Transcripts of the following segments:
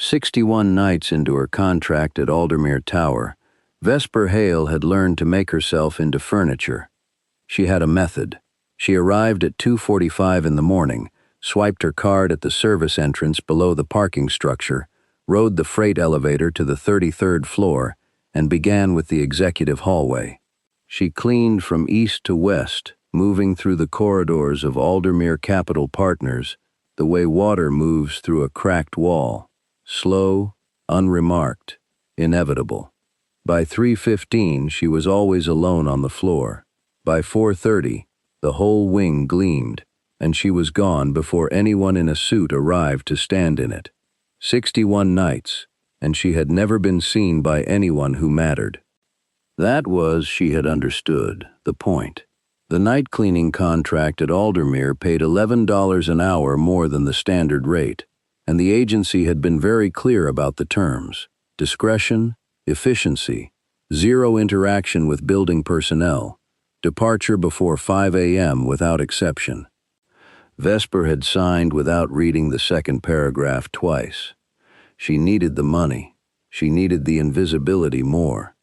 61 nights into her contract at Aldermere Tower, Vesper Hale had learned to make herself into furniture. She had a method. She arrived at 2:45 in the morning, swiped her card at the service entrance below the parking structure, rode the freight elevator to the 33rd floor, and began with the executive hallway. She cleaned from east to west, moving through the corridors of Aldermere Capital Partners, the way water moves through a cracked wall. Slow, unremarked, inevitable. By 3:15, she was always alone on the floor. By 4:30, the whole wing gleamed, and she was gone before anyone in a suit arrived to stand in it. 61 nights, and she had never been seen by anyone who mattered. That was, she had understood, the point. The night cleaning contract at Aldermere paid $11 an hour more than the standard rate, and the agency had been very clear about the terms: discretion, efficiency, zero interaction with building personnel, departure before 5 a.m. without exception. Vesper had signed without reading the second paragraph twice. She needed the money. She needed the invisibility more.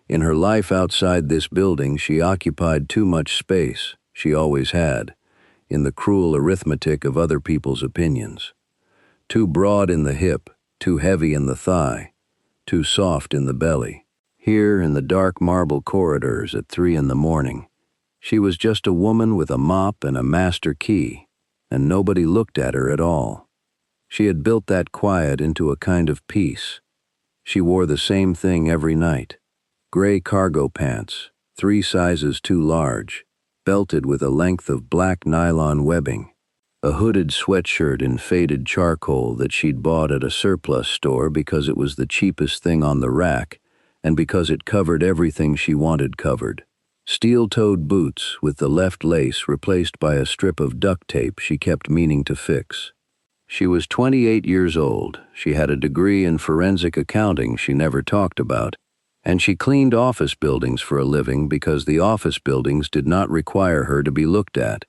In her life outside this building, she occupied too much space, she always had, in the cruel arithmetic of other people's opinions. Too broad in the hip, too heavy in the thigh, too soft in the belly. Here, in the dark marble corridors at 3 in the morning, she was just a woman with a mop and a master key, and nobody looked at her at all. She had built that quiet into a kind of peace. She wore the same thing every night: gray cargo pants, 3 sizes too large, belted with a length of black nylon webbing, a hooded sweatshirt in faded charcoal that she'd bought at a surplus store because it was the cheapest thing on the rack and because it covered everything she wanted covered, steel-toed boots with the left lace replaced by a strip of duct tape she kept meaning to fix. She was 28 years old, she had a degree in forensic accounting she never talked about, and she cleaned office buildings for a living because the office buildings did not require her to be looked at.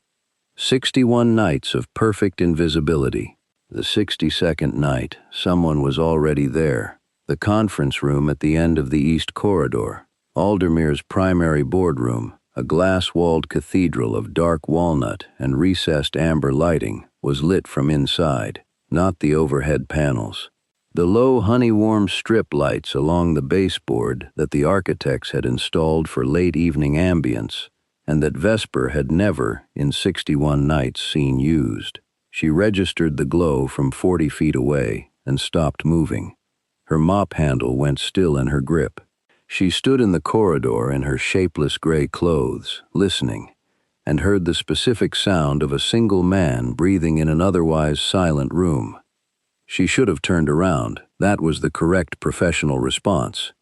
61 nights of perfect invisibility. The 62nd night, someone was already there. The conference room at the end of the East Corridor, Aldermere's primary boardroom, a glass-walled cathedral of dark walnut and recessed amber lighting, was lit from inside, not the overhead panels. The low honey-warm strip lights along the baseboard that the architects had installed for late evening ambience, and that Vesper had never, in 61 nights, seen used. She registered the glow from 40 feet away and stopped moving. Her mop handle went still in her grip. She stood in the corridor in her shapeless gray clothes, listening, and heard the specific sound of a single man breathing in an otherwise silent room. She should have turned around. That was the correct professional response.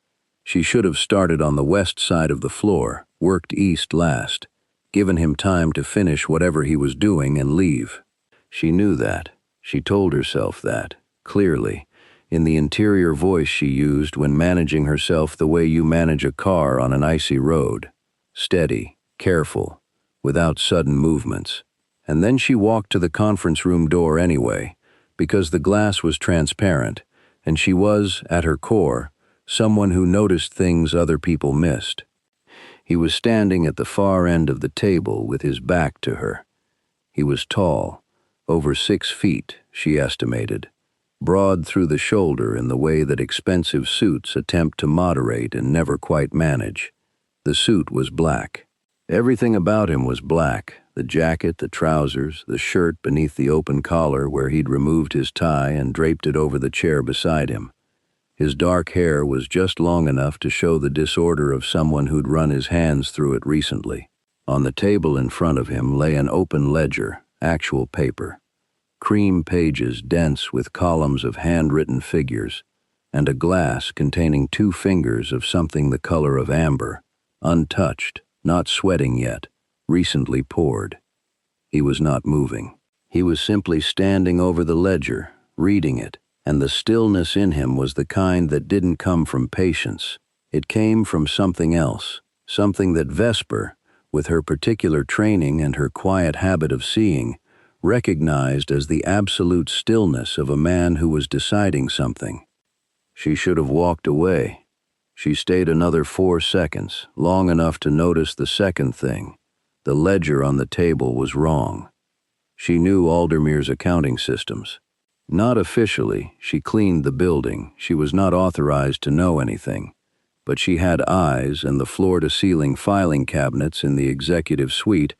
She should have started on the west side of the floor, worked east last, given him time to finish whatever he was doing and leave. She knew that. She told herself that, clearly, in the interior voice she used when managing herself the way you manage a car on an icy road. Steady, careful, without sudden movements. And then she walked to the conference room door anyway, because the glass was transparent, and she was, at her core, someone who noticed things other people missed. He was standing at the far end of the table with his back to her. He was tall, over 6 feet, she estimated, broad through the shoulder in the way that expensive suits attempt to moderate and never quite manage. The suit was black. Everything about him was black: the jacket, the trousers, the shirt beneath the open collar where he'd removed his tie and draped it over the chair beside him. His dark hair was just long enough to show the disorder of someone who'd run his hands through it recently. On the table in front of him lay an open ledger, actual paper. Cream pages dense with columns of handwritten figures, and a glass containing 2 fingers of something the color of amber, untouched, not sweating yet, recently poured. He was not moving. He was simply standing over the ledger, reading it, and the stillness in him was the kind that didn't come from patience. It came from something else, something that Vesper, with her particular training and her quiet habit of seeing, recognized as the absolute stillness of a man who was deciding something. She should have walked away. She stayed another 4 seconds, long enough to notice the second thing. The ledger on the table was wrong. She knew Aldermere's accounting systems. Not officially, she cleaned the building. She was not authorized to know anything. But she had eyes, and the floor-to-ceiling filing cabinets in the executive suite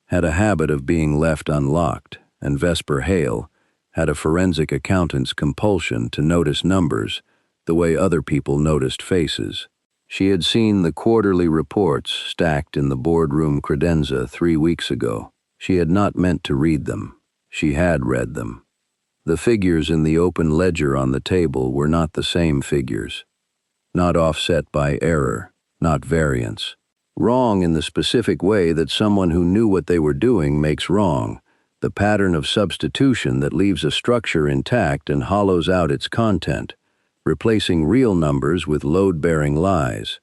had a habit of being left unlocked, and Vesper Hale had a forensic accountant's compulsion to notice numbers the way other people noticed faces. She had seen the quarterly reports stacked in the boardroom credenza 3 weeks ago. She had not meant to read them. She had read them. The figures in the open ledger on the table were not the same figures. Not offset by error, not variance. Wrong in the specific way that someone who knew what they were doing makes wrong, the pattern of substitution that leaves a structure intact and hollows out its content, replacing real numbers with load-bearing lies.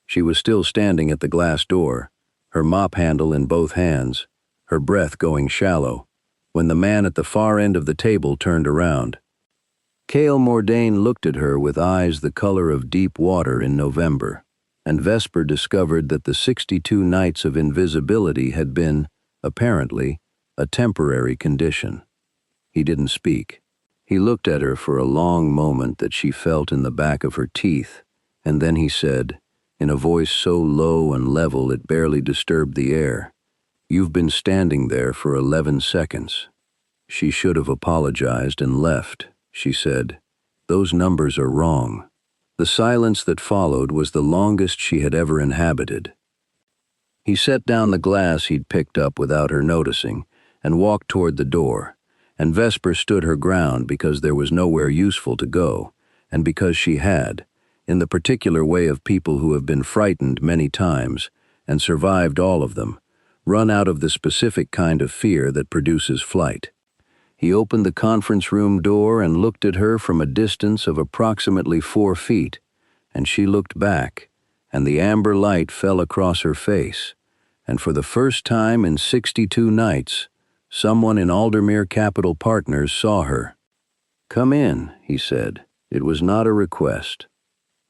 She was still standing at the glass door, her mop handle in both hands, her breath going shallow, when the man at the far end of the table turned around. Cale Mordain looked at her with eyes the color of deep water in November, and Vesper discovered that the 62 nights of invisibility had been, apparently, a temporary condition. He didn't speak. He looked at her for a long moment that she felt in the back of her teeth, and then he said, in a voice so low and level it barely disturbed the air, "You've been standing there for 11 seconds. She should have apologized and left, she said. Those numbers are wrong. The silence that followed was the longest she had ever inhabited. He set down the glass he'd picked up without her noticing and walked toward the door, and Vesper stood her ground because there was nowhere useful to go, and because she had, in the particular way of people who have been frightened many times and survived all of them, run out of the specific kind of fear that produces flight. He opened the conference room door and looked at her from a distance of approximately 4 feet, and she looked back, and the amber light fell across her face, and for the first time in 62 nights, someone in Aldermere Capital Partners saw her. "Come in," he said. It was not a request.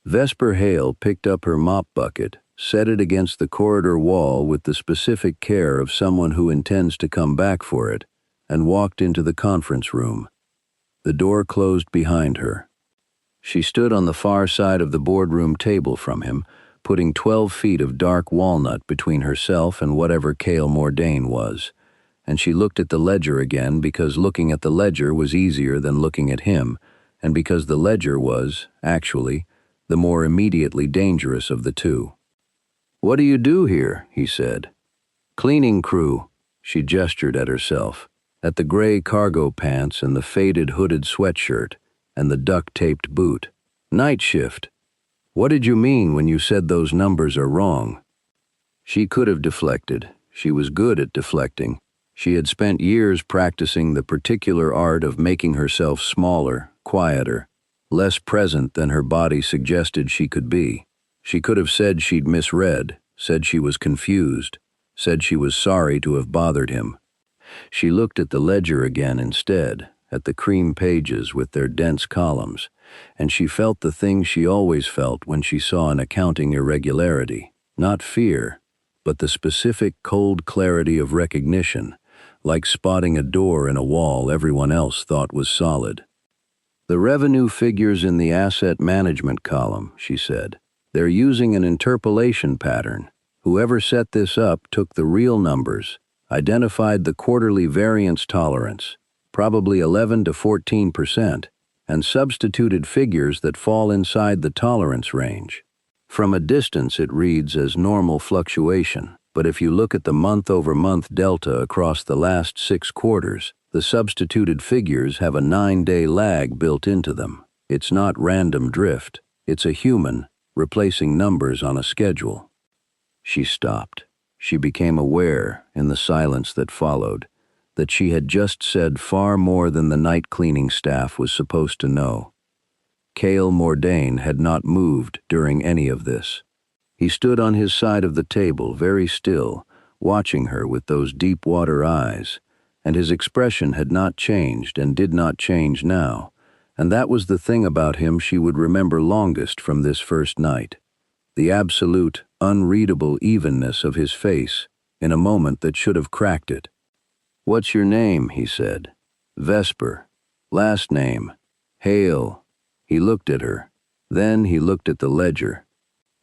Vesper Hale picked up her mop bucket, set it against the corridor wall with the specific care of someone who intends to come back for it, and walked into the conference room. The door closed behind her. She stood on the far side of the boardroom table from him, putting 12 feet of dark walnut between herself and whatever Cale Mordain was, and she looked at the ledger again because looking at the ledger was easier than looking at him, and because the ledger was, actually, the more immediately dangerous of the two. "What do you do here?" he said. "Cleaning crew," she gestured at herself, at the gray cargo pants and the faded hooded sweatshirt and the duct-taped boot. "Night shift. What did you mean when you said those numbers are wrong?" She could have deflected. She was good at deflecting. She had spent years practicing the particular art of making herself smaller, quieter, less present than her body suggested she could be. She could have said she'd misread, said she was confused, said she was sorry to have bothered him. She looked at the ledger again instead, at the cream pages with their dense columns, and she felt the thing she always felt when she saw an accounting irregularity, not fear, but the specific cold clarity of recognition, like spotting a door in a wall everyone else thought was solid. "The revenue figures in the asset management column," she said. "They're using an interpolation pattern. Whoever set this up took the real numbers, identified the quarterly variance tolerance, probably 11 to 14%, and substituted figures that fall inside the tolerance range. From a distance it reads as normal fluctuation, but if you look at the month-over-month delta across the last 6 quarters, the substituted figures have a 9-day lag built into them. It's not random drift, it's a human replacing numbers on a schedule." She stopped. She became aware, in the silence that followed, that she had just said far more than the night cleaning staff was supposed to know. Cale Mordain had not moved during any of this. He stood on his side of the table, very still, watching her with those deep water eyes, and his expression had not changed and did not change now, and that was the thing about him she would remember longest from this first night. The absolute, unreadable evenness of his face in a moment that should have cracked it. "What's your name?" he said. "Vesper. Last name? Hale." He looked at her. Then he looked at the ledger.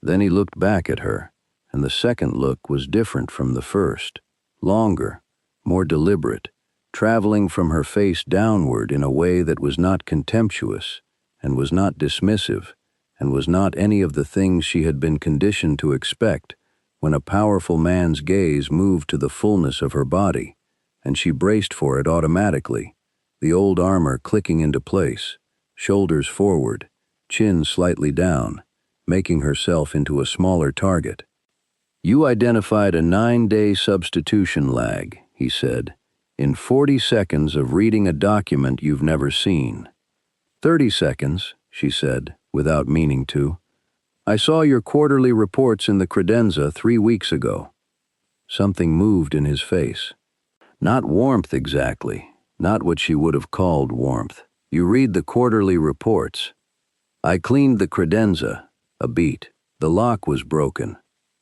Then he looked back at her, and the second look was different from the first. Longer, more deliberate, traveling from her face downward in a way that was not contemptuous, and was not dismissive, and was not any of the things she had been conditioned to expect when a powerful man's gaze moved to the fullness of her body, and she braced for it automatically, the old armor clicking into place, shoulders forward, chin slightly down, making herself into a smaller target. "You identified a 9-day substitution lag," he said, "in 40 seconds of reading a document you've never seen." 30 seconds, she said, without meaning to. "I saw your quarterly reports in the credenza 3 weeks ago." Something moved in his face. Not warmth exactly, not what she would have called warmth. "You read the quarterly reports." "I cleaned the credenza." A beat. The lock was broken.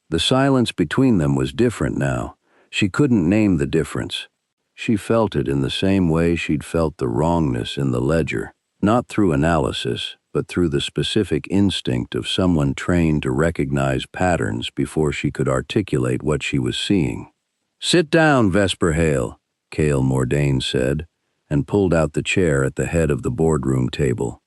The silence between them was different now. She couldn't name the difference. She felt it in the same way she'd felt the wrongness in the ledger, not through analysis, but through the specific instinct of someone trained to recognize patterns before she could articulate what she was seeing. "Sit down, Vesper Hale," Cale Mordain said, and pulled out the chair at the head of the boardroom table.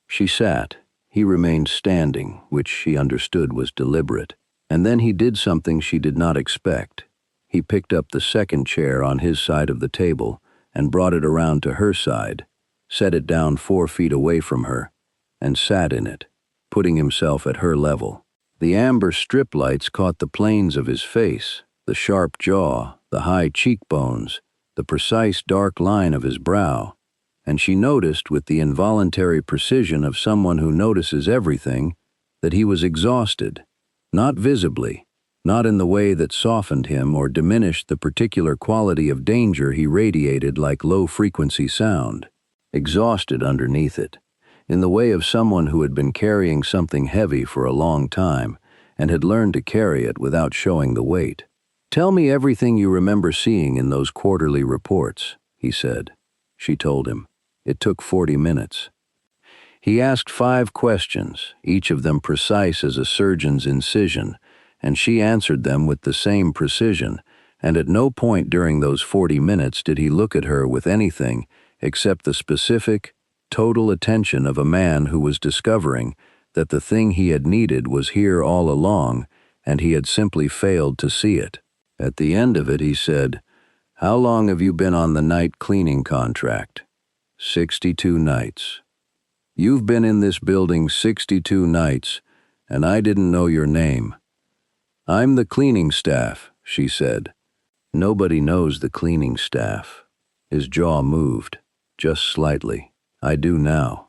She sat. He remained standing, which she understood was deliberate. And then he did something she did not expect. He picked up the second chair on his side of the table and brought it around to her side, set it down 4 feet away from her, and sat in it, putting himself at her level. The amber strip lights caught the planes of his face, the sharp jaw, the high cheekbones, the precise dark line of his brow, and she noticed with the involuntary precision of someone who notices everything that he was exhausted. Not visibly, not in the way that softened him or diminished the particular quality of danger he radiated like low-frequency sound. Exhausted underneath it, in the way of someone who had been carrying something heavy for a long time and had learned to carry it without showing the weight. "Tell me everything you remember seeing in those quarterly reports," he said. She told him. It took 40 minutes. He asked 5 questions, each of them precise as a surgeon's incision, and she answered them with the same precision, and at no point during those 40 minutes did he look at her with anything except the specific, total attention of a man who was discovering that the thing he had needed was here all along, and he had simply failed to see it. At the end of it, he said, "How long have you been on the night cleaning contract?" 62 nights. "You've been in this building 62 nights, and I didn't know your name." "I'm the cleaning staff," she said. "Nobody knows the cleaning staff." His jaw moved, just slightly. "I do now."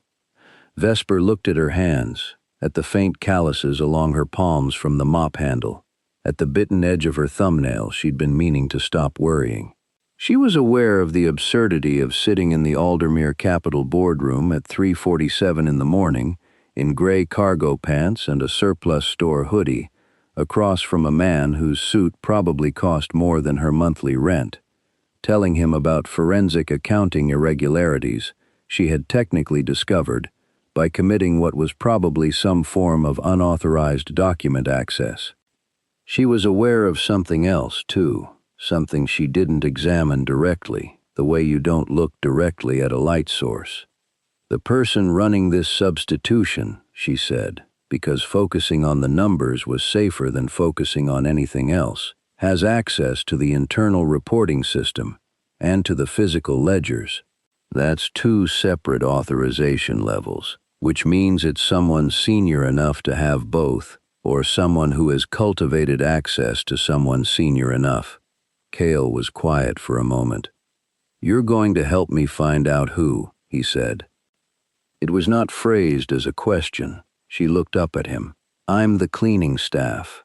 Vesper looked at her hands, at the faint calluses along her palms from the mop handle, at the bitten edge of her thumbnail she'd been meaning to stop worrying. She was aware of the absurdity of sitting in the Aldermere Capital boardroom at 3:47 in the morning, in gray cargo pants and a surplus store hoodie, across from a man whose suit probably cost more than her monthly rent, telling him about forensic accounting irregularities she had technically discovered by committing what was probably some form of unauthorized document access. She was aware of something else, too. Something she didn't examine directly, the way you don't look directly at a light source. "The person running this substitution," she said, because focusing on the numbers was safer than focusing on anything else, "has access to the internal reporting system and to the physical ledgers. That's 2 separate authorization levels, which means it's someone senior enough to have both, or someone who has cultivated access to someone senior enough." Cale was quiet for a moment. "You're going to help me find out who," he said. It was not phrased as a question. She looked up at him. "I'm the cleaning staff."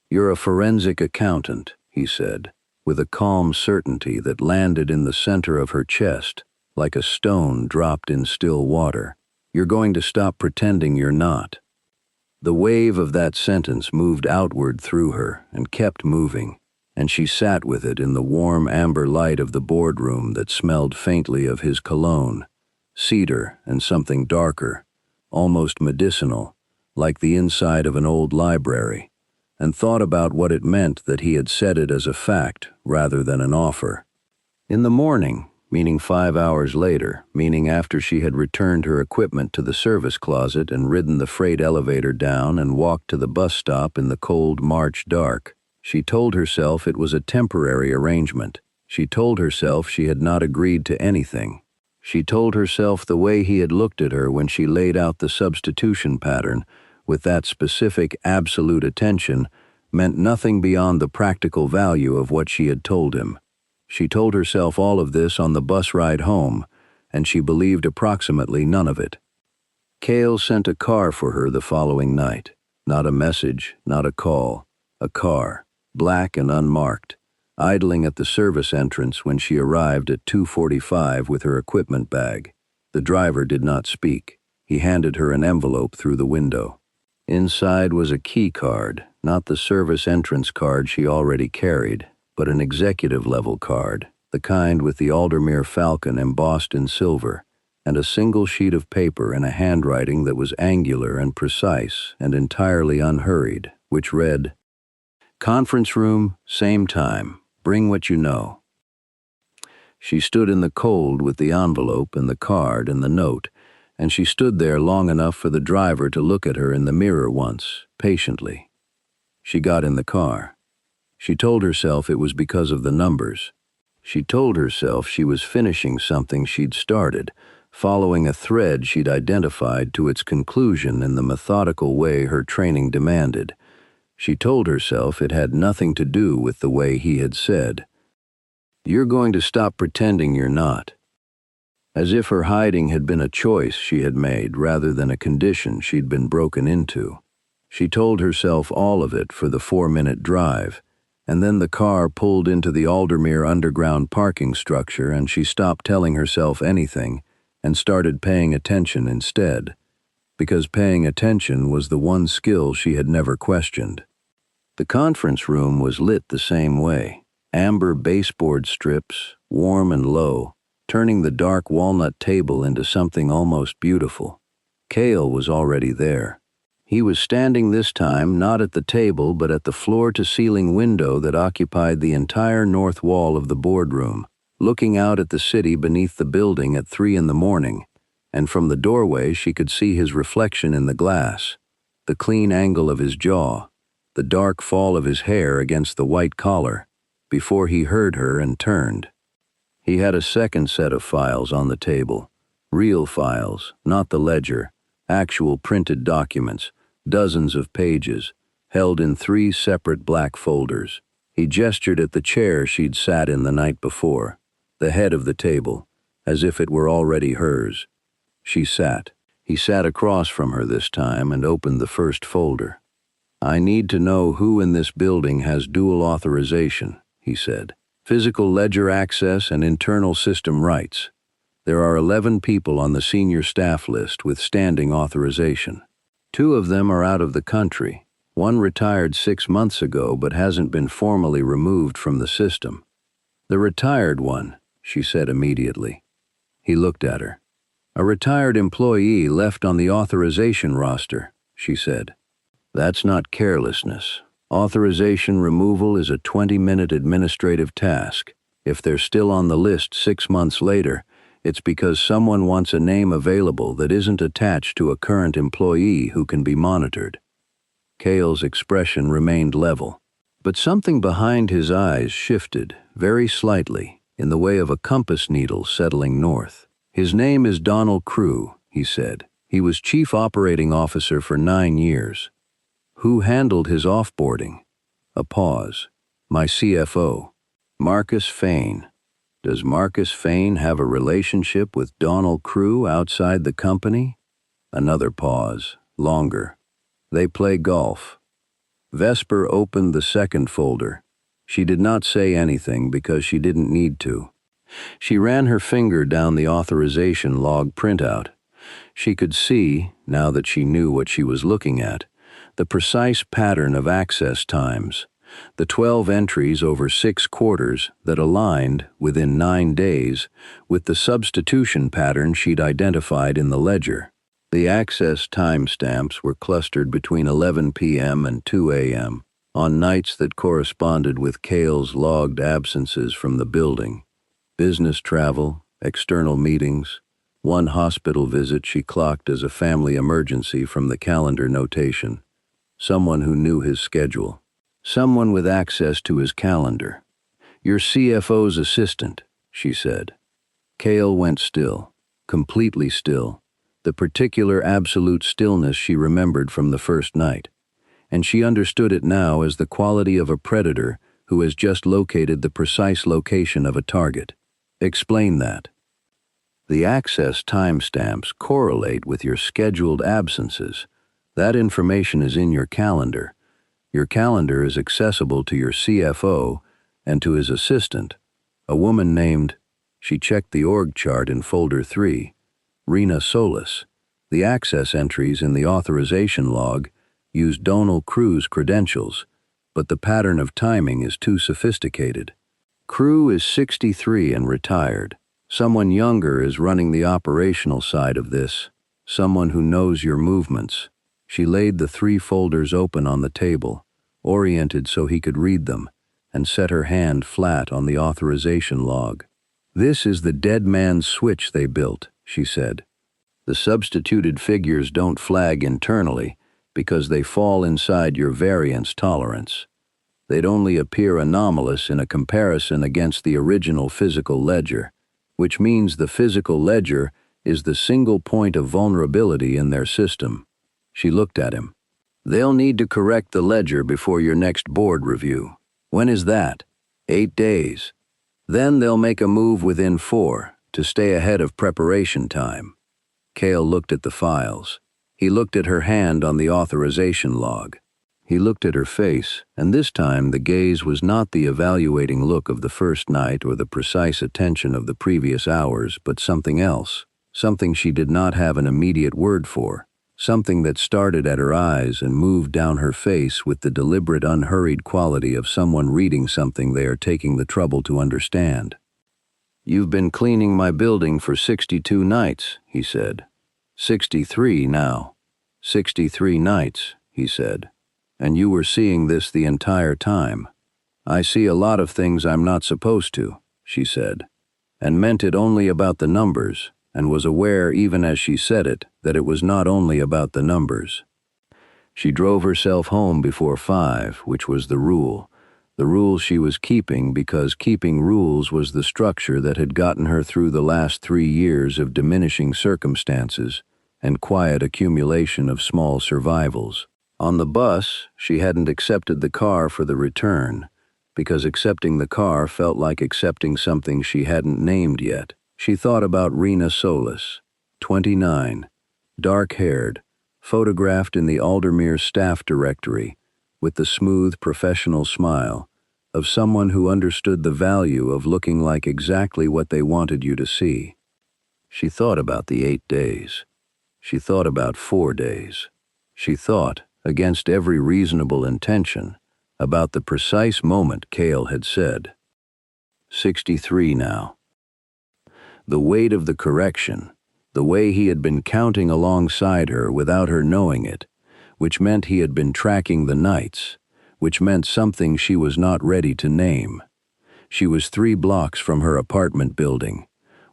"You're a forensic accountant," he said. with a calm certainty that landed in the center of her chest, like a stone dropped in still water. You're going to stop pretending you're not. The wave of that sentence moved outward through her and kept moving, and she sat with it in the warm amber light of the boardroom that smelled faintly of his cologne, cedar and something darker, almost medicinal, like the inside of an old library, and thought about what it meant that he had said it as a fact rather than an offer. In the morning, meaning 5 hours later, meaning after she had returned her equipment to the service closet and ridden the freight elevator down and walked to the bus stop in the cold March dark, she told herself it was a temporary arrangement. She told herself she had not agreed to anything. She told herself the way he had looked at her when she laid out the substitution pattern, with that specific absolute attention, meant nothing beyond the practical value of what she had told him. She told herself all of this on the bus ride home, and she believed approximately none of it. Cale sent a car for her the following night. Not a message, not a call. A car, black and unmarked, idling at the service entrance when she arrived at 2:45 with her equipment bag. The driver did not speak. He handed her an envelope through the window. Inside was a key card, not the service entrance card she already carried, but an executive-level card, the kind with the Aldermere Falcon embossed in silver, and a single sheet of paper in a handwriting that was angular and precise and entirely unhurried, which read, "Conference room, same time. Bring what you know." She stood in the cold with the envelope and the card and the note, and she stood there long enough for the driver to look at her in the mirror once, patiently. She got in the car. She told herself it was because of the numbers. She told herself she was finishing something she'd started, following a thread she'd identified to its conclusion in the methodical way her training demanded. She told herself it had nothing to do with the way he had said, "You're going to stop pretending you're not." As if her hiding had been a choice she had made rather than a condition she'd been broken into. She told herself all of it for the 4-minute drive, and then the car pulled into the Aldermere underground parking structure and she stopped telling herself anything and started paying attention instead, because paying attention was the one skill she had never questioned. The conference room was lit the same way, amber baseboard strips, warm and low, turning the dark walnut table into something almost beautiful. Cale was already there. He was standing this time not at the table but at the floor-to-ceiling window that occupied the entire north wall of the boardroom, looking out at the city beneath the building at 3 in the morning, and from the doorway she could see his reflection in the glass, the clean angle of his jaw, the dark fall of his hair against the white collar, before he heard her and turned. He had a second set of files on the table, real files, not the ledger, actual printed documents, dozens of pages, held in 3 separate black folders. He gestured at the chair she'd sat in the night before, the head of the table, as if it were already hers. She sat. He sat across from her this time and opened the first folder. "I need to know who in this building has dual authorization," he said. "Physical ledger access and internal system rights. There are 11 people on the senior staff list with standing authorization. 2 of them are out of the country. One retired 6 months ago but hasn't been formally removed from the system." "The retired one," she said immediately. He looked at her. "A retired employee left on the authorization roster," she said. "That's not carelessness. Authorization removal is a 20-minute administrative task. If they're still on the list 6 months later, it's because someone wants a name available that isn't attached to a current employee who can be monitored." Cale's expression remained level, but something behind his eyes shifted, very slightly, in the way of a compass needle settling north. "His name is Donald Crew," he said. "He was chief operating officer for 9 years. Who handled his offboarding?" A pause. "My CFO. Marcus Fain." "Does Marcus Fain have a relationship with Donald Crew outside the company?" Another pause, longer. "They play golf." Vesper opened the second folder. She did not say anything because she didn't need to. She ran her finger down the authorization log printout. She could see, now that she knew what she was looking at, the precise pattern of access times, the 12 entries over 6 quarters that aligned, within 9 days, with the substitution pattern she'd identified in the ledger. The access timestamps were clustered between 11 p.m. and 2 a.m., on nights that corresponded with Cale's logged absences from the building. Business travel, external meetings, one hospital visit she clocked as a family emergency from the calendar notation. Someone who knew his schedule. Someone with access to his calendar. "Your CFO's assistant," she said. Cale went still, completely still, the particular absolute stillness she remembered from the first night. And she understood it now as the quality of a predator who has just located the precise location of a target. "Explain that." "The access timestamps correlate with your scheduled absences. That information is in your calendar. Your calendar is accessible to your CFO and to his assistant, a woman named," she checked the org chart in folder 3, "Rena Solis. The access entries in the authorization log use Donal Crew's credentials, but the pattern of timing is too sophisticated. Crew is 63 and retired. Someone younger is running the operational side of this, someone who knows your movements." She laid the 3 folders open on the table, oriented so he could read them, and set her hand flat on the authorization log. "This is the dead man's switch they built," she said. "The substituted figures don't flag internally because they fall inside your variance tolerance. They'd only appear anomalous in a comparison against the original physical ledger, which means the physical ledger is the single point of vulnerability in their system." She looked at him. "They'll need to correct the ledger before your next board review. When is that?" 8 days. Then they'll make a move within 4 to stay ahead of preparation time." Cale looked at the files. He looked at her hand on the authorization log. He looked at her face, and this time the gaze was not the evaluating look of the first night or the precise attention of the previous hours, but something else, something she did not have an immediate word for, something that started at her eyes and moved down her face with the deliberate, unhurried quality of someone reading something they are taking the trouble to understand. "You've been cleaning my building for 62 nights, he said. 63 now. 63 nights, he said. And you were seeing this the entire time. I see a lot of things I'm not supposed to, she said, and meant it only about the numbers, and was aware even as she said it that it was not only about the numbers. She drove herself home before 5, which was the rule she was keeping because keeping rules was the structure that had gotten her through the last 3 years of diminishing circumstances and quiet accumulation of small survivals. On the bus, she hadn't accepted the car for the return, because accepting the car felt like accepting something she hadn't named yet. She thought about Rena Solis, 29, dark-haired, photographed in the Aldermere staff directory, with the smooth professional smile of someone who understood the value of looking like exactly what they wanted you to see. She thought about the 8 days. She thought about 4 days. She thought, against every reasonable intention, about the precise moment Cale had said. 63 now. The weight of the correction, the way he had been counting alongside her without her knowing it, which meant he had been tracking the nights, which meant something she was not ready to name. She was 3 blocks from her apartment building,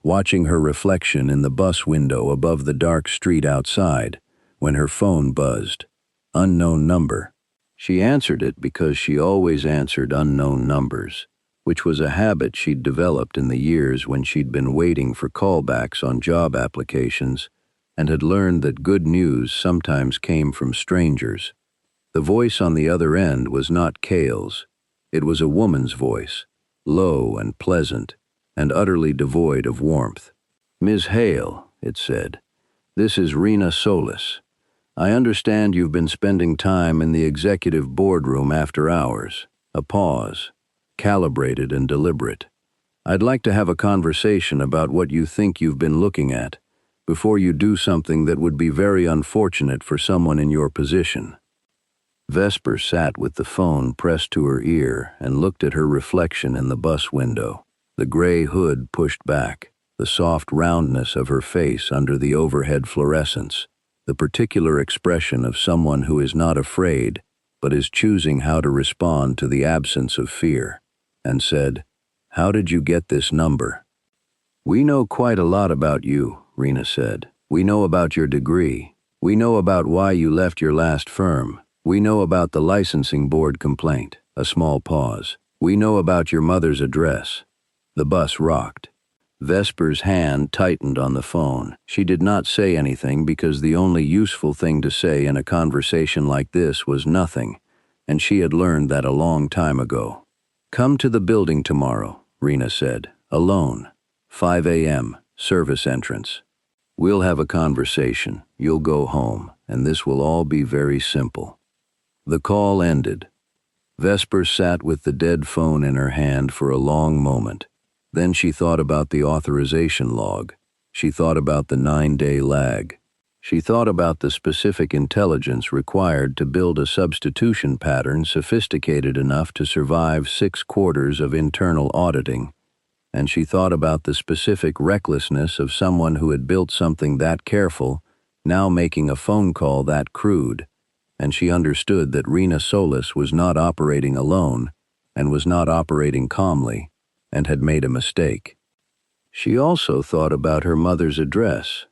watching her reflection in the bus window above the dark street outside, when her phone buzzed. Unknown number. She answered it because she always answered unknown numbers, which was a habit she'd developed in the years when she'd been waiting for callbacks on job applications and had learned that good news sometimes came from strangers. The voice on the other end was not Cale's. It was a woman's voice, low and pleasant, and utterly devoid of warmth. "Ms. Hale," it said, "this is Rena Solis. I understand you've been spending time in the executive boardroom after hours." A pause. calibrated and deliberate. I'd like to have a conversation about what you think you've been looking at, before you do something that would be very unfortunate for someone in your position. Vesper sat with the phone pressed to her ear and looked at her reflection in the bus window, the gray hood pushed back, the soft roundness of her face under the overhead fluorescence, the particular expression of someone who is not afraid but is choosing how to respond to the absence of fear, and said, "How did you get this number?" "We know quite a lot about you," Rena said. "We know about your degree. We know about why you left your last firm. We know about the licensing board complaint." A small pause. "We know about your mother's address." The bus rocked. Vesper's hand tightened on the phone. She did not say anything because the only useful thing to say in a conversation like this was nothing, and she had learned that a long time ago. "Come to the building tomorrow," Rena said. "Alone. 5 a.m., service entrance. We'll have a conversation. You'll go home, and this will all be very simple." The call ended. Vesper sat with the dead phone in her hand for a long moment. Then she thought about the authorization log. She thought about the 9-day lag. She thought about the specific intelligence required to build a substitution pattern sophisticated enough to survive 6 quarters of internal auditing. And she thought about the specific recklessness of someone who had built something that careful, now making a phone call that crude. And she understood that Rena Solis was not operating alone, and was not operating calmly, and had made a mistake. She also thought about her mother's address.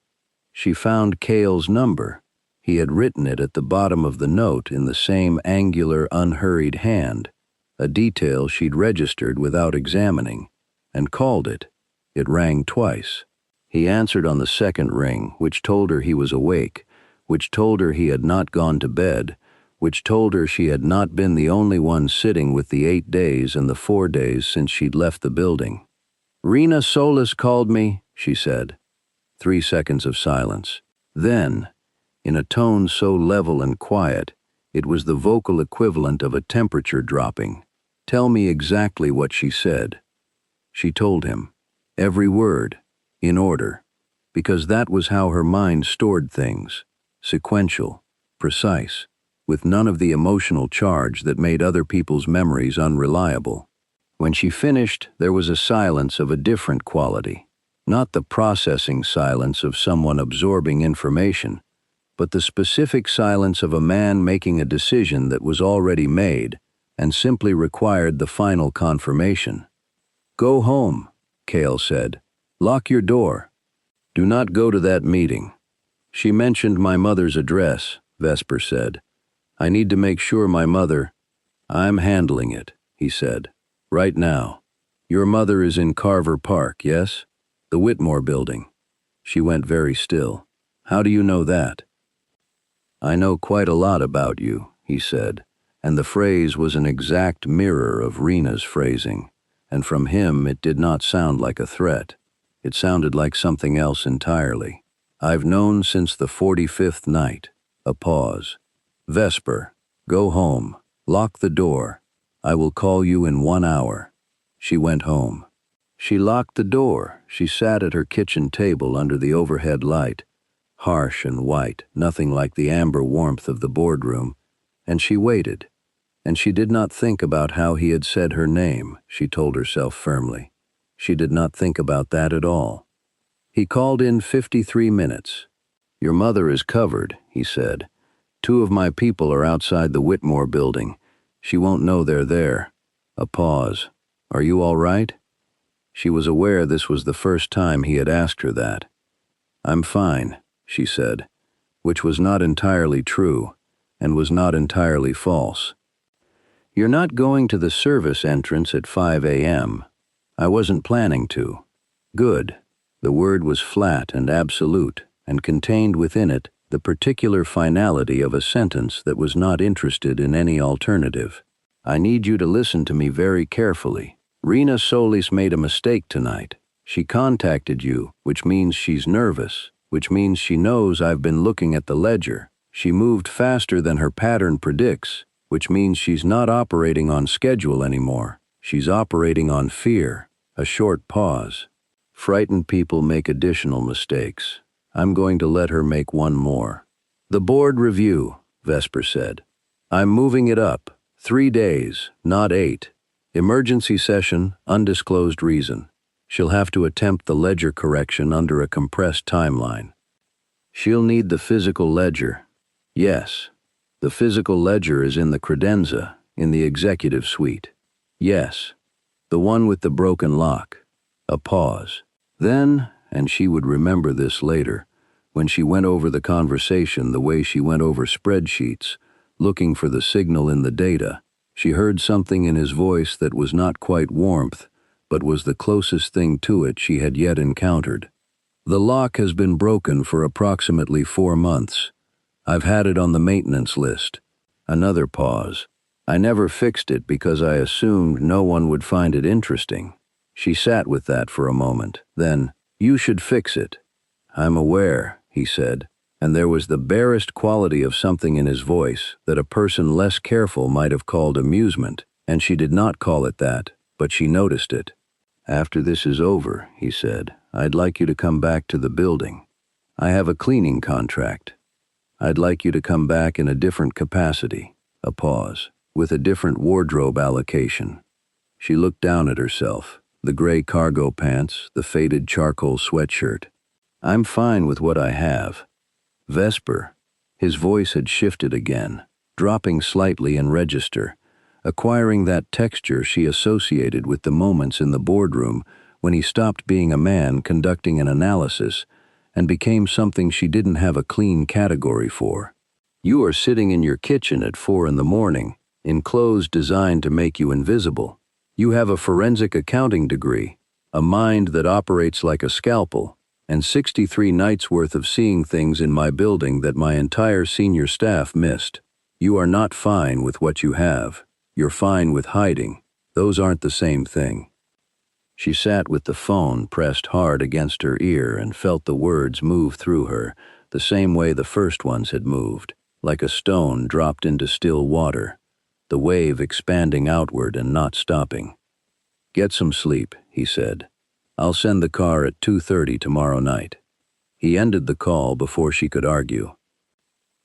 She found Cale's number. He had written it at the bottom of the note in the same angular, unhurried hand, a detail she'd registered without examining, and called it. It rang twice. He answered on the second ring, which told her he was awake, which told her he had not gone to bed, which told her she had not been the only one sitting with the 8 days and the 4 days since she'd left the building. "Rena Solis called me," she said. 3 seconds of silence. Then, in a tone so level and quiet, it was the vocal equivalent of a temperature dropping. "Tell me exactly what she said." She told him, every word, in order, because that was how her mind stored things, sequential, precise, with none of the emotional charge that made other people's memories unreliable. When she finished, there was a silence of a different quality, not the processing silence of someone absorbing information, but the specific silence of a man making a decision that was already made and simply required the final confirmation. "Go home," Cale said. "Lock your door. Do not go to that meeting." "She mentioned my mother's address," Vesper said. "I need to make sure my mother—" "I'm handling it," he said. "Right now. Your mother is in Carver Park, yes? The Whitmore building." She went very still. "How do you know that?" "I know quite a lot about you," he said, and the phrase was an exact mirror of Rena's phrasing, and from him it did not sound like a threat. It sounded like something else entirely. "I've known since the 45th night." A pause. "Vesper, go home. Lock the door. I will call you in 1 hour." She went home. She locked the door. She sat at her kitchen table under the overhead light, harsh and white, nothing like the amber warmth of the boardroom, and she waited. And she did not think about how he had said her name, she told herself firmly. She did not think about that at all. He called in 53 minutes. "Your mother is covered," he said. "2 of my people are outside the Whitmore building. She won't know they're there." A pause. "Are you all right?" She was aware this was the first time he had asked her that. "I'm fine," she said, which was not entirely true, and was not entirely false. "You're not going to the service entrance at 5 a.m. I wasn't planning to." "Good." The word was flat and absolute, and contained within it the particular finality of a sentence that was not interested in any alternative. "I need you to listen to me very carefully. Rena Solis made a mistake tonight. She contacted you, which means she's nervous, which means she knows I've been looking at the ledger. She moved faster than her pattern predicts, which means she's not operating on schedule anymore. She's operating on fear. A short pause. Frightened people make additional mistakes. I'm going to let her make one more. The board review, Vesper said. I'm moving it up. 3 days, not 8. Emergency session, undisclosed reason. She'll have to attempt the ledger correction under a compressed timeline. She'll need the physical ledger. Yes. The physical ledger is in the credenza, in the executive suite. Yes. The one with the broken lock. A pause. Then, and she would remember this later, when she went over the conversation the way she went over spreadsheets, looking for the signal in the data, she heard something in his voice that was not quite warmth, but was the closest thing to it she had yet encountered. The lock has been broken for approximately 4 months. I've had it on the maintenance list. Another pause. I never fixed it because I assumed no one would find it interesting. She sat with that for a moment. Then, you should fix it. I'm aware, he said, and there was the barest quality of something in his voice that a person less careful might have called amusement, and she did not call it that, but she noticed it. After this is over, he said, I'd like you to come back to the building. I have a cleaning contract. I'd like you to come back in a different capacity. A pause. With a different wardrobe allocation. She looked down at herself. The gray cargo pants, the faded charcoal sweatshirt. I'm fine with what I have. Vesper. His voice had shifted again, dropping slightly in register, acquiring that texture she associated with the moments in the boardroom when he stopped being a man conducting an analysis and became something she didn't have a clean category for. You are sitting in your kitchen at 4 a.m, in clothes designed to make you invisible. You have a forensic accounting degree, a mind that operates like a scalpel, and 63 nights worth of seeing things in my building that my entire senior staff missed. You are not fine with what you have. You're fine with hiding. Those aren't the same thing. She sat with the phone pressed hard against her ear and felt the words move through her, the same way the first ones had moved, like a stone dropped into still water, the wave expanding outward and not stopping. Get some sleep, he said. I'll send the car at 2:30 tomorrow night. He ended the call before she could argue.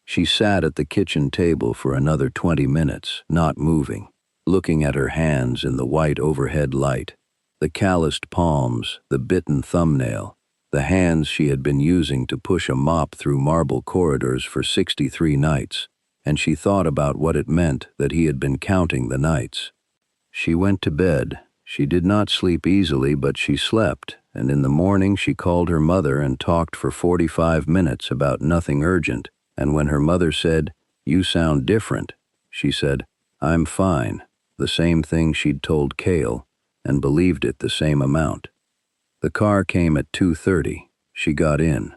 She sat at the kitchen table for another 20 minutes, not moving, looking at her hands in the white overhead light, the calloused palms, the bitten thumbnail, the hands she had been using to push a mop through marble corridors for 63 nights, and she thought about what it meant that he had been counting the nights. She went to bed. She did not sleep easily, but she slept, and in the morning she called her mother and talked for 45 minutes about nothing urgent, and when her mother said, "You sound different," she said, "I'm fine," the same thing she'd told Cale, and believed it the same amount. The car came at 2:30. She got in.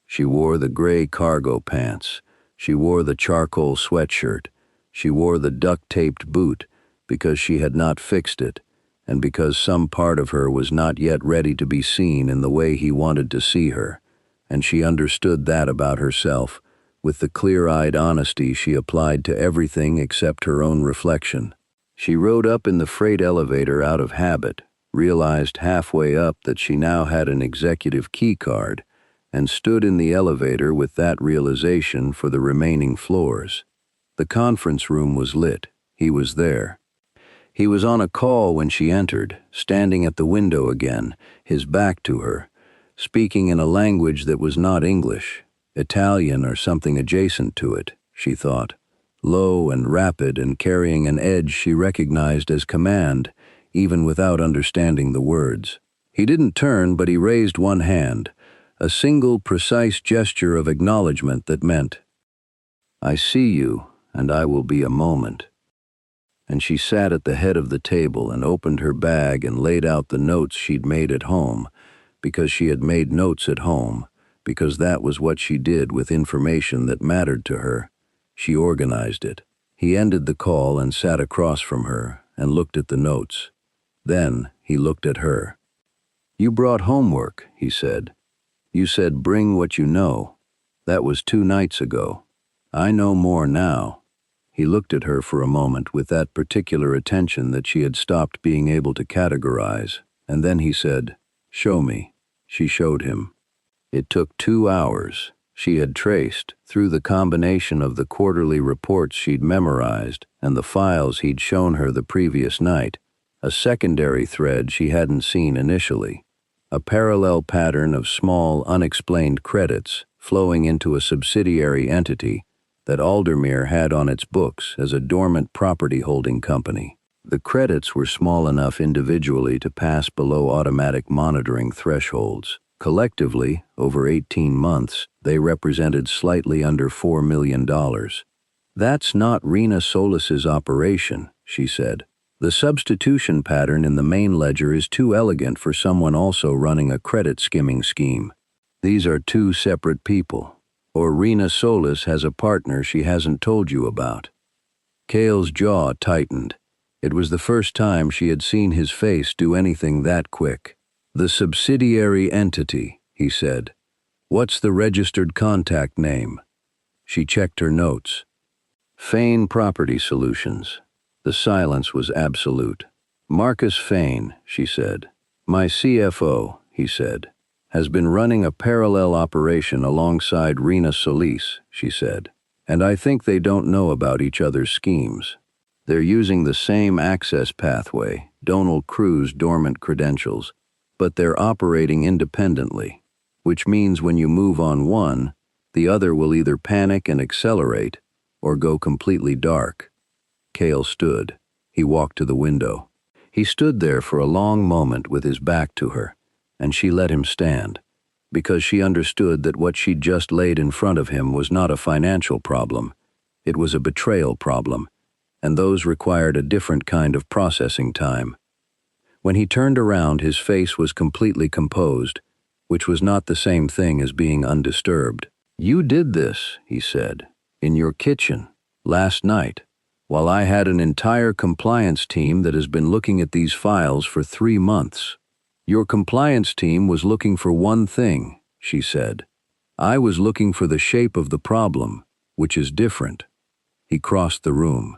She wore the gray cargo pants. She wore the charcoal sweatshirt. She wore the duct-taped boot because she had not fixed it, and because some part of her was not yet ready to be seen in the way he wanted to see her, and she understood that about herself, with the clear-eyed honesty she applied to everything except her own reflection. She rode up in the freight elevator out of habit, realized halfway up that she now had an executive key card, and stood in the elevator with that realization for the remaining floors. The conference room was lit. He was there. He was on a call when she entered, standing at the window again, his back to her, speaking in a language that was not English, Italian or something adjacent to it, she thought, low and rapid and carrying an edge she recognized as command, even without understanding the words. He didn't turn, but he raised one hand, a single precise gesture of acknowledgement that meant, "I see you, and I will be a moment." And she sat at the head of the table and opened her bag and laid out the notes she'd made at home, because she had made notes at home, because that was what she did with information that mattered to her. She organized it. He ended the call and sat across from her and looked at the notes. Then he looked at her. "You brought homework," he said. "You said bring what you know. That was 2 nights ago. I know more now. He looked at her for a moment with that particular attention that she had stopped being able to categorize, and then he said, "Show me." She showed him. It took 2 hours. She had traced, through the combination of the quarterly reports she'd memorized and the files he'd shown her the previous night, a secondary thread she hadn't seen initially, a parallel pattern of small, unexplained credits flowing into a subsidiary entity that Aldermere had on its books as a dormant property holding company. The credits were small enough individually to pass below automatic monitoring thresholds. Collectively, over 18 months, they represented slightly under $4 million. "That's not Rena Solis's operation," she said. "The substitution pattern in the main ledger is too elegant for someone also running a credit skimming scheme. These are two separate people. Or Rena Solis has a partner she hasn't told you about." Cale's jaw tightened. It was the first time she had seen his face do anything that quick. "The subsidiary entity," he said. "What's the registered contact name?" She checked her notes. "Fane Property Solutions." The silence was absolute. "Marcus Fane," she said. "My CFO," he said, "has been running a parallel operation alongside Rena Solis," she said. "And I think they don't know about each other's schemes. They're using the same access pathway, Donald Cruz's dormant credentials, but they're operating independently, which means when you move on one, the other will either panic and accelerate or go completely dark." Cale stood. He walked to the window. He stood there for a long moment with his back to her, and she let him stand, because she understood that what she'd just laid in front of him was not a financial problem. It was a betrayal problem, and those required a different kind of processing time. When he turned around, his face was completely composed, which was not the same thing as being undisturbed. "You did this," he said, "in your kitchen, last night, while I had an entire compliance team that has been looking at these files for 3 months. Your compliance team was looking for one thing," she said. "I was looking for the shape of the problem, which is different." He crossed the room.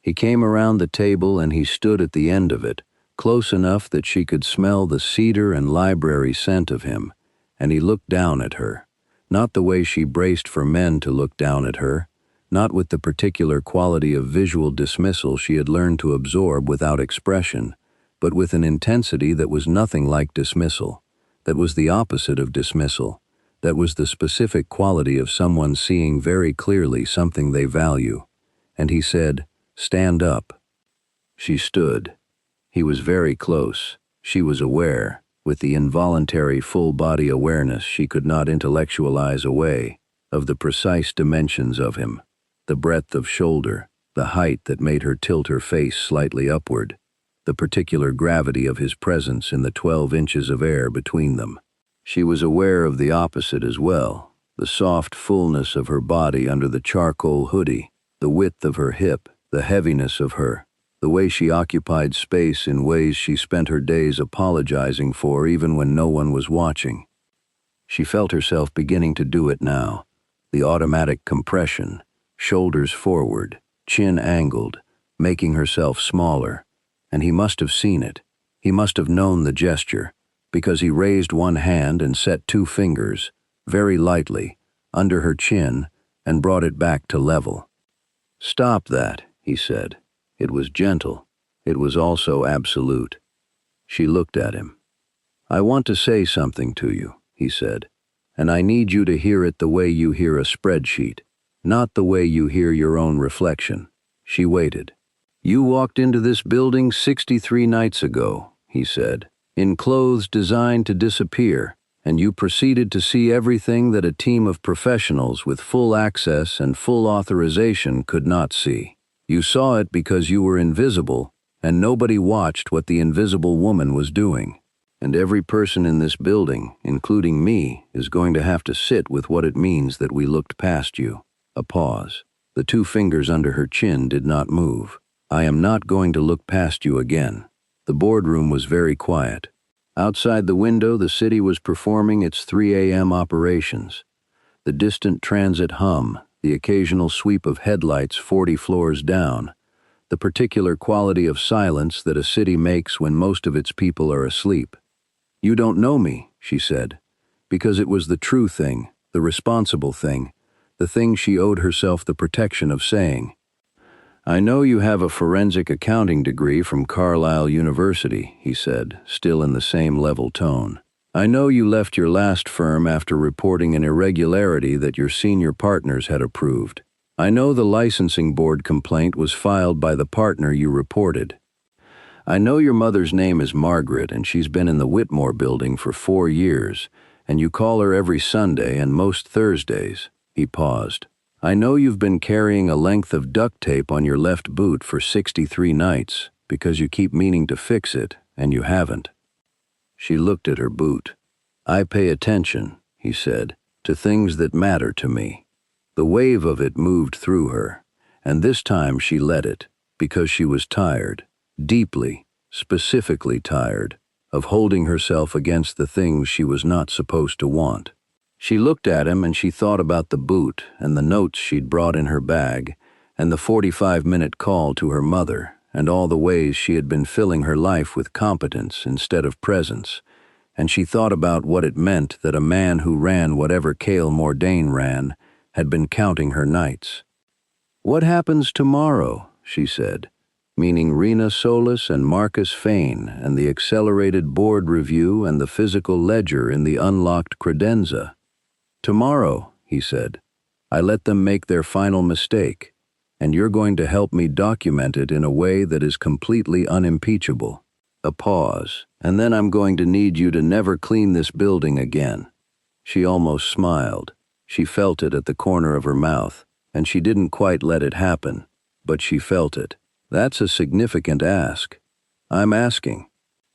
He came around the table and he stood at the end of it, close enough that she could smell the cedar and library scent of him, and he looked down at her, not the way she braced for men to look down at her, not with the particular quality of visual dismissal she had learned to absorb without expression, but with an intensity that was nothing like dismissal, that was the opposite of dismissal, that was the specific quality of someone seeing very clearly something they value. And he said, "Stand up." She stood. He was very close. She was aware, with the involuntary full-body awareness she could not intellectualize away, of the precise dimensions of him, the breadth of shoulder, the height that made her tilt her face slightly upward, the particular gravity of his presence in the 12 inches of air between them. She was aware of the opposite as well, the soft fullness of her body under the charcoal hoodie, the width of her hip, the heaviness of her, the way she occupied space in ways she spent her days apologizing for even when no one was watching. She felt herself beginning to do it now, the automatic compression, shoulders forward, chin angled, making herself smaller, and he must have seen it. He must have known the gesture, because he raised one hand and set 2 fingers, very lightly, under her chin and brought it back to level. "Stop that," he said. It was gentle. It was also absolute. She looked at him. "I want to say something to you," he said, "and I need you to hear it the way you hear a spreadsheet, not the way you hear your own reflection." She waited. "You walked into this building 63 nights ago," he said, "in clothes designed to disappear, and you proceeded to see everything that a team of professionals with full access and full authorization could not see. You saw it because you were invisible, and nobody watched what the invisible woman was doing. And every person in this building, including me, is going to have to sit with what it means that we looked past you." A pause. The 2 fingers under her chin did not move. "I am not going to look past you again." The boardroom was very quiet. Outside the window, the city was performing its 3 a.m. operations. The distant transit hum, the occasional sweep of headlights 40 floors down, the particular quality of silence that a city makes when most of its people are asleep. "You don't know me," she said, because it was the true thing, the responsible thing, the thing she owed herself the protection of saying. "I know you have a forensic accounting degree from Carlisle University," he said, still in the same level tone. "I know you left your last firm after reporting an irregularity that your senior partners had approved. I know the licensing board complaint was filed by the partner you reported. I know your mother's name is Margaret and she's been in the Whitmore building for 4 years, and you call her every Sunday and most Thursdays." He paused. "I know you've been carrying a length of duct tape on your left boot for 63 nights because you keep meaning to fix it, and you haven't." She looked at her boot. "I pay attention," he said, "to things that matter to me." The wave of it moved through her, and this time she let it, because she was tired, deeply, specifically tired, of holding herself against the things she was not supposed to want. She looked at him and she thought about the boot and the notes she'd brought in her bag and the 45-minute call to her mother and all the ways she had been filling her life with competence instead of presence, and she thought about what it meant that a man who ran whatever Cale Mordain ran had been counting her nights. "What happens tomorrow?" she said, meaning Rena Solis and Marcus Fain and the accelerated board review and the physical ledger in the unlocked credenza. "Tomorrow," he said, "I let them make their final mistake, and you're going to help me document it in a way that is completely unimpeachable." A pause, "And then I'm going to need you to never clean this building again." She almost smiled. She felt it at the corner of her mouth, and she didn't quite let it happen, but she felt it. "That's a significant ask." "I'm asking."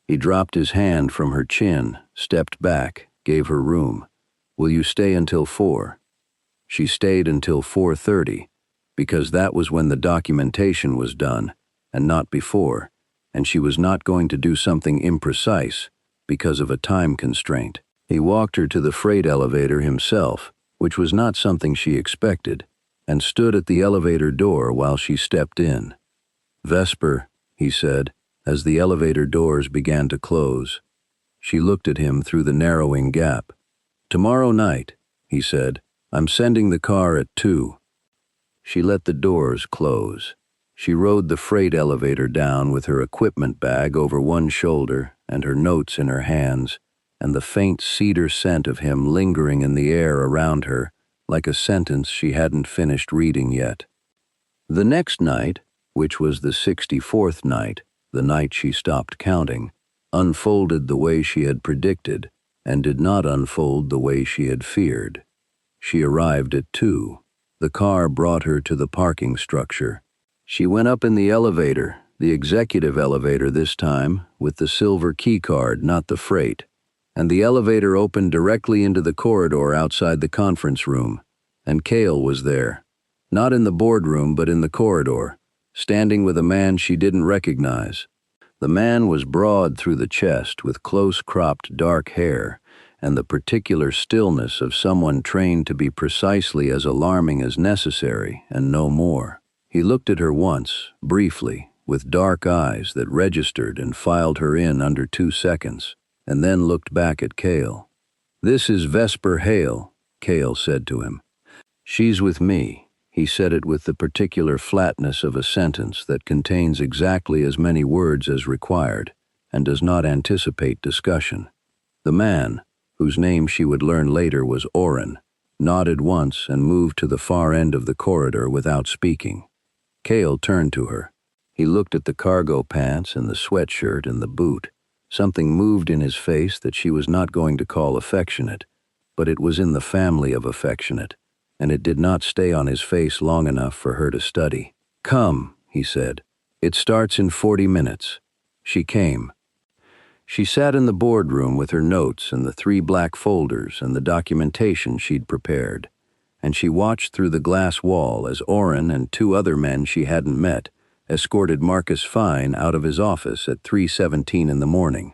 He dropped his hand from her chin, stepped back, gave her room. "Will you stay until 4? She stayed until 4:30, because that was when the documentation was done, and not before, and she was not going to do something imprecise because of a time constraint. He walked her to the freight elevator himself, which was not something she expected, and stood at the elevator door while she stepped in. "Vesper," he said, as the elevator doors began to close. She looked at him through the narrowing gap. "Tomorrow night," he said, "I'm sending the car at 2. She let the doors close. She rode the freight elevator down with her equipment bag over one shoulder and her notes in her hands, and the faint cedar scent of him lingering in the air around her, like a sentence she hadn't finished reading yet. The next night, which was the 64th night, the night she stopped counting, unfolded the way she had predicted, and did not unfold the way she had feared. She arrived at 2. The car brought her to the parking structure. She went up in the elevator, the executive elevator this time, with the silver key card, not the freight, and the elevator opened directly into the corridor outside the conference room, and Cale was there, not in the boardroom but in the corridor, standing with a man she didn't recognize. The man was broad through the chest with close-cropped dark hair and the particular stillness of someone trained to be precisely as alarming as necessary and no more. He looked at her once, briefly, with dark eyes that registered and filed her in under 2 seconds, and then looked back at Cale. "This is Vesper Hale," Cale said to him. "She's with me." He said it with the particular flatness of a sentence that contains exactly as many words as required and does not anticipate discussion. The man, whose name she would learn later was Orrin, nodded once and moved to the far end of the corridor without speaking. Cale turned to her. He looked at the cargo pants and the sweatshirt and the boot. Something moved in his face that she was not going to call affectionate, but it was in the family of affectionate, and it did not stay on his face long enough for her to study. "Come," he said. "It starts in 40 minutes. She came. She sat in the boardroom with her notes and the 3 black folders and the documentation she'd prepared, and she watched through the glass wall as Orrin and 2 other men she hadn't met escorted Marcus Fine out of his office at 3:17 in the morning.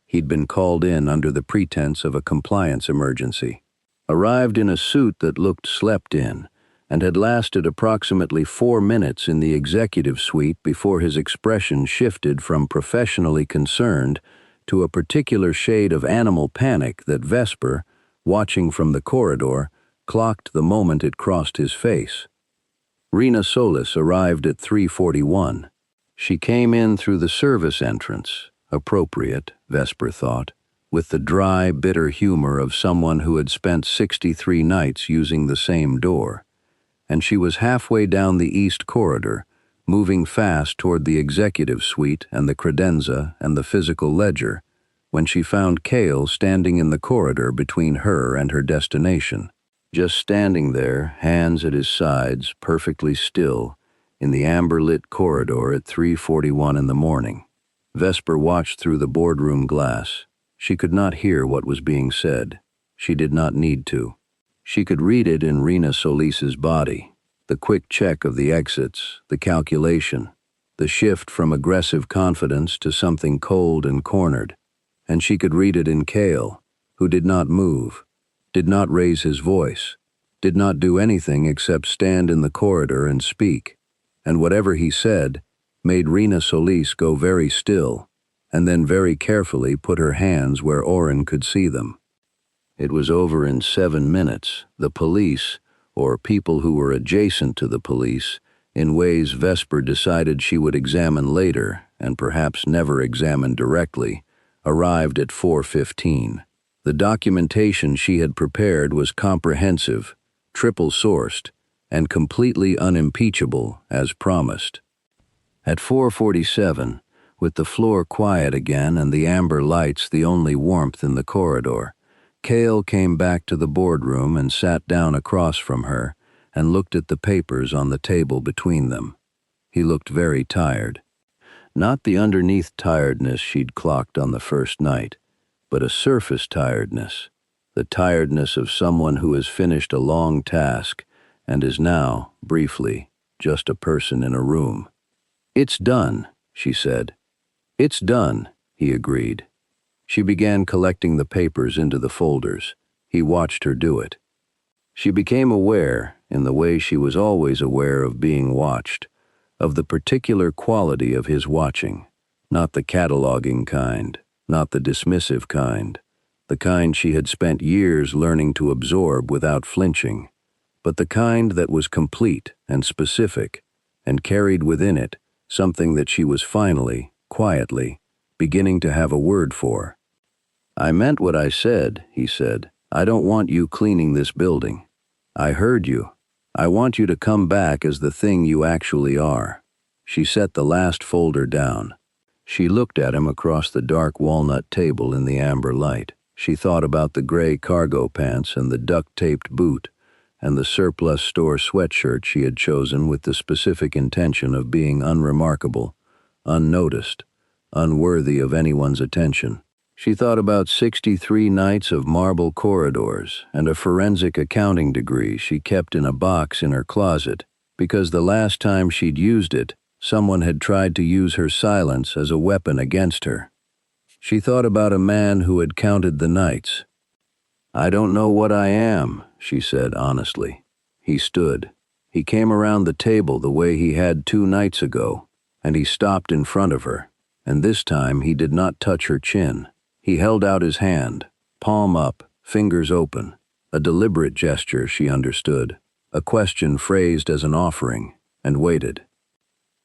He'd been called in under the pretense of a compliance emergency. Arrived in a suit that looked slept in, and had lasted approximately 4 minutes in the executive suite before his expression shifted from professionally concerned to a particular shade of animal panic that Vesper, watching from the corridor, clocked the moment it crossed his face. Rena Solis arrived at 3:41. She came in through the service entrance, appropriate, Vesper thought, with the dry, bitter humor of someone who had spent 63 nights using the same door. And she was halfway down the east corridor, moving fast toward the executive suite and the credenza and the physical ledger, when she found Cale standing in the corridor between her and her destination. Just standing there, hands at his sides, perfectly still, in the amber-lit corridor at 3:41 in the morning. Vesper watched through the boardroom glass. She could not hear what was being said. She did not need to. She could read it in Rena Solis's body, the quick check of the exits, the calculation, the shift from aggressive confidence to something cold and cornered. And she could read it in Cale, who did not move, did not raise his voice, did not do anything except stand in the corridor and speak, and whatever he said made Rena Solis go very still, and then very carefully put her hands where Oren could see them. It was over in 7 minutes. The police, or people who were adjacent to the police, in ways Vesper decided she would examine later, and perhaps never examine directly, arrived at 4:15. The documentation she had prepared was comprehensive, triple-sourced, and completely unimpeachable, as promised. At 4:47, with the floor quiet again and the amber lights the only warmth in the corridor, Cale came back to the boardroom and sat down across from her and looked at the papers on the table between them. He looked very tired. Not the underneath tiredness she'd clocked on the first night, but a surface tiredness, the tiredness of someone who has finished a long task and is now, briefly, just a person in a room. "It's done," she said. "It's done," he agreed. She began collecting the papers into the folders. He watched her do it. She became aware, in the way she was always aware of being watched, of the particular quality of his watching, not the cataloging kind, not the dismissive kind, the kind she had spent years learning to absorb without flinching, but the kind that was complete and specific and carried within it something that she was finally, quietly, beginning to have a word for. "I meant what I said," he said. "I don't want you cleaning this building. I heard you. I want you to come back as the thing you actually are." She set the last folder down. She looked at him across the dark walnut table in the amber light. She thought about the gray cargo pants and the duct-taped boot and the surplus store sweatshirt she had chosen with the specific intention of being unremarkable, unnoticed, unworthy of anyone's attention. She thought about 63 nights of marble corridors and a forensic accounting degree she kept in a box in her closet because the last time she'd used it, someone had tried to use her silence as a weapon against her. She thought about a man who had counted the nights. "I don't know what I am," she said honestly. He stood. He came around the table the way he had 2 nights ago, and he stopped in front of her, and this time he did not touch her chin. He held out his hand, palm up, fingers open, a deliberate gesture she understood, a question phrased as an offering, and waited.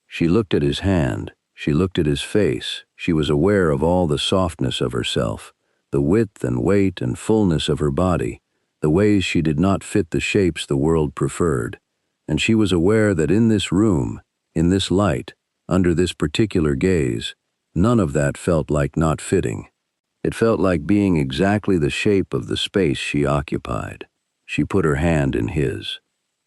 She looked at his hand, she looked at his face, she was aware of all the softness of herself, the width and weight and fullness of her body, the ways she did not fit the shapes the world preferred, and she was aware that in this room, in this light, under this particular gaze, none of that felt like not fitting. It felt like being exactly the shape of the space she occupied. She put her hand in his.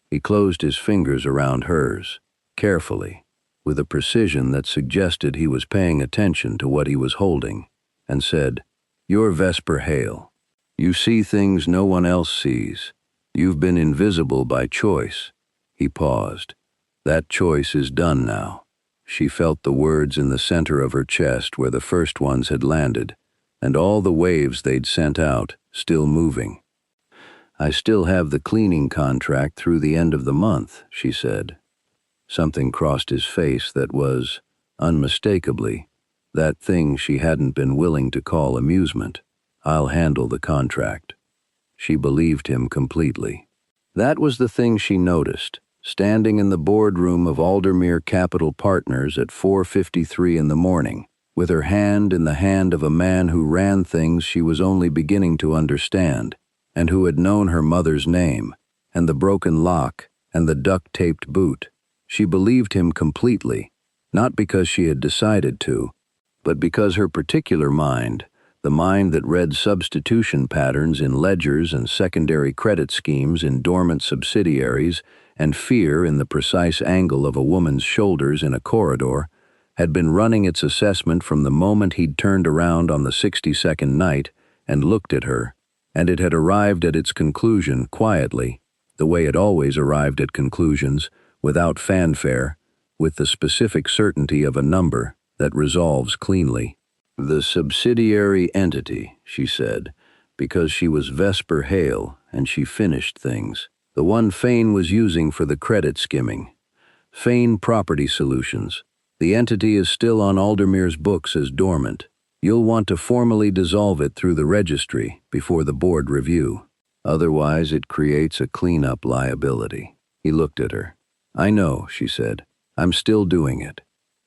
He closed his fingers around hers, carefully, with a precision that suggested he was paying attention to what he was holding, and said, "You're Vesper Hale. You see things no one else sees. You've been invisible by choice." He paused. "That choice is done now." She felt the words in the center of her chest where the first ones had landed, and all the waves they'd sent out, still moving. I still have the cleaning contract through the end of the month, she said. Something crossed his face that was, unmistakably, that thing she hadn't been willing to call amusement. I'll handle the contract. She believed him completely. That was the thing she noticed, standing in the boardroom of Aldermere Capital Partners at 4:53 in the morning, with her hand in the hand of a man who ran things she was only beginning to understand, and who had known her mother's name, and the broken lock, and the duct-taped boot. She believed him completely, not because she had decided to, but because her particular mind, the mind that read substitution patterns in ledgers and secondary credit schemes in dormant subsidiaries and fear in the precise angle of a woman's shoulders in a corridor, had been running its assessment from the moment he'd turned around on the 62nd night and looked at her, and it had arrived at its conclusion quietly, the way it always arrived at conclusions, without fanfare, with the specific certainty of a number that resolves cleanly. The subsidiary entity, she said, because she was Vesper Hale and she finished things. The one Fane was using for the credit skimming. Fane Property Solutions. The entity is still on Aldermere's books as dormant. You'll want to formally dissolve it through the registry before the board review. Otherwise, it creates a cleanup liability. He looked at her. I know, she said. I'm still doing it.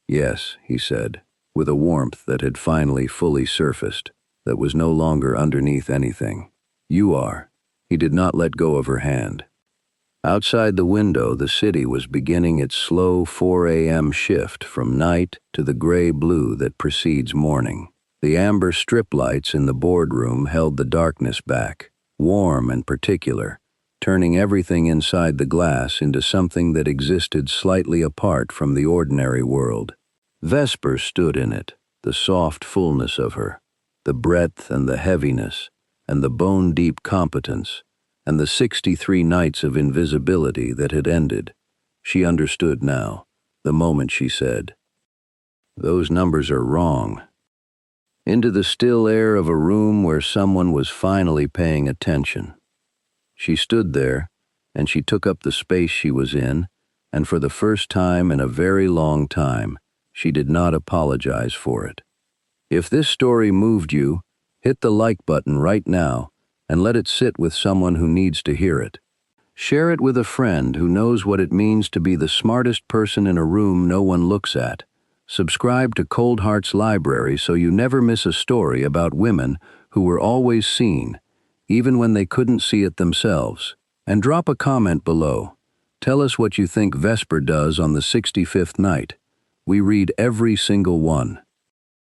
Yes, he said, with a warmth that had finally fully surfaced, that was no longer underneath anything. You are. He did not let go of her hand. Outside the window, the city was beginning its slow 4 a.m. shift from night to the gray-blue that precedes morning. The amber strip lights in the boardroom held the darkness back, warm and particular, turning everything inside the glass into something that existed slightly apart from the ordinary world. Vesper stood in it, the soft fullness of her, the breadth and the heaviness, and the bone-deep competence, and the 63 nights of invisibility that had ended. She understood now, the moment she said, "Those numbers are wrong." Into the still air of a room where someone was finally paying attention. She stood there, and she took up the space she was in, and for the first time in a very long time, she did not apologize for it. If this story moved you, hit the like button right now and let it sit with someone who needs to hear it. Share it with a friend who knows what it means to be the smartest person in a room no one looks at. Subscribe to Cold Heart's Library so you never miss a story about women who were always seen, even when they couldn't see it themselves. And drop a comment below. Tell us what you think Vesper does on the 65th night. We read every single one.